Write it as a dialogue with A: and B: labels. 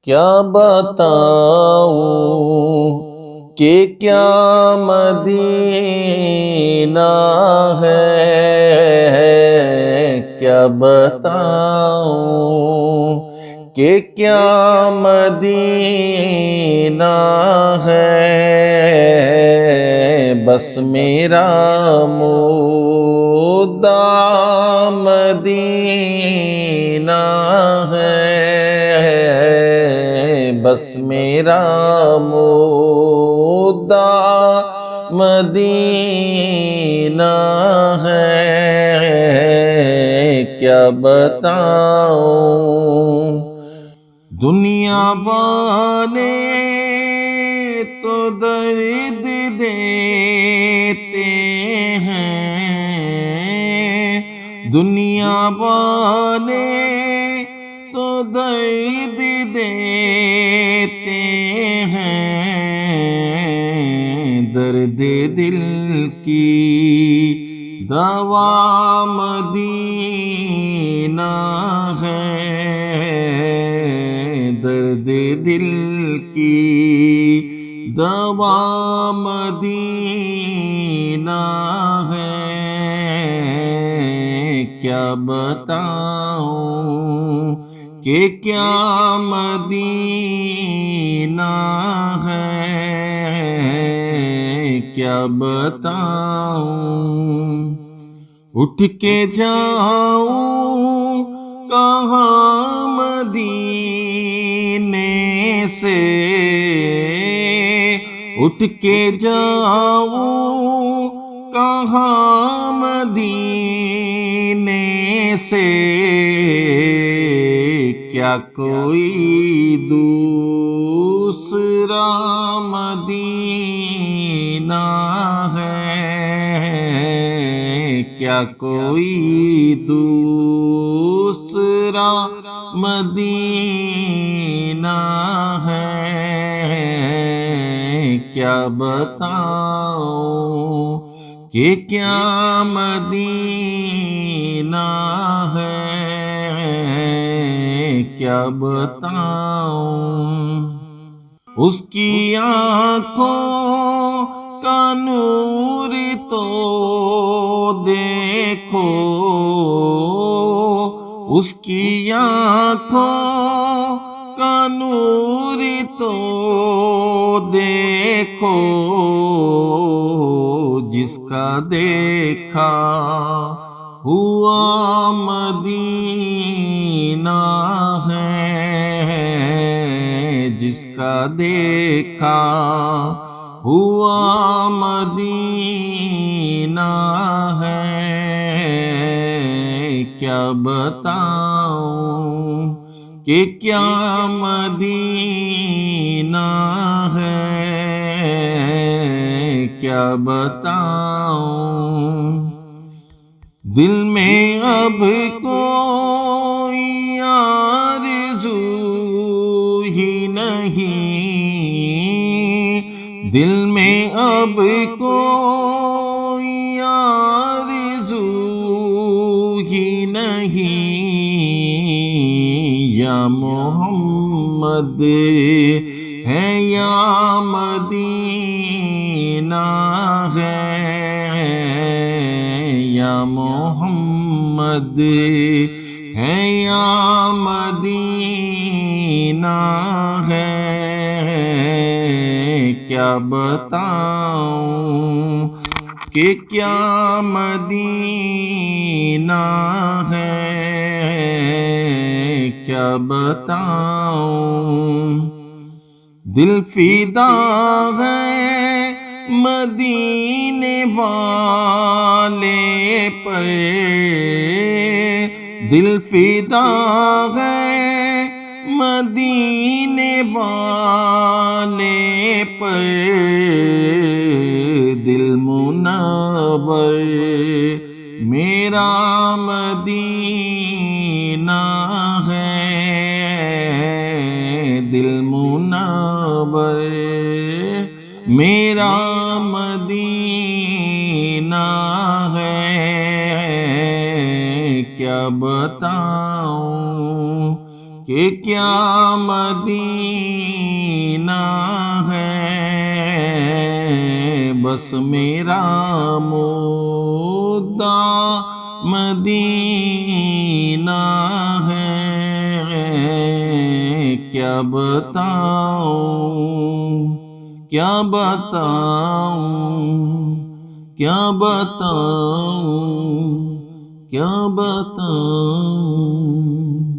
A: کیا بتاؤں کہ کیا مدینہ ہے، کیا بتاؤں کہ کیا مدینہ ہے، بس میرا مدعا مدینہ ہے، بس میرا مدعا مدینہ ہے، کیا بتاؤں دنیا والے تو درد دیتے ہیں، دنیا والے تو درد دیتے ہیں، درد دل کی دوا مدینہ ہے، درد دل کی دوا مدینہ ہے، کیا بتاؤں کہ کیا مدینہ ہے، کیا بتاؤں اٹھ کے جاؤں کہاں مدینے سے، اٹھ کے جاؤں کہاں مدینے سے، کیا کوئی دوسرا مدینہ ہے، کیا کوئی دوسرا مدینہ ہے، کیا بتاؤں کہ کیا مدینہ ہے، کیا بتاؤں اس کی آنکھوں کا نور تو دیکھو، اس کی آنکھوں کا نور تو دیکھو، جس کا دیکھا ہوا مدینہ ہے، جس کا دیکھا ہوا مدینہ ہے، کیا بتاؤں کہ کیا مدینہ ہے، کیا بتاؤں دل میں اب کوئی آرزو ہی نہیں، دل میں اب کوئی آرزو ہی نہیں، یا محمد ہے یا مدینہ ہے، یا محمد ہے یا مدینہ ہے، کیا بتاؤں کہ کیا مدینہ ہے، کیا بتاؤں دل فدا ہے مدینے والے پر، دل فدا ہے مدینے والے پر، دل منور میرا مدینہ ہے، دل منور میرا مدینہ ہے، کیا بتاؤں کہ کیا مدینہ ہے، بس میرا مدعا مدینہ ہے، کیا بتاؤں کیا بتاؤں کیا بتاؤں کیا بتاؤں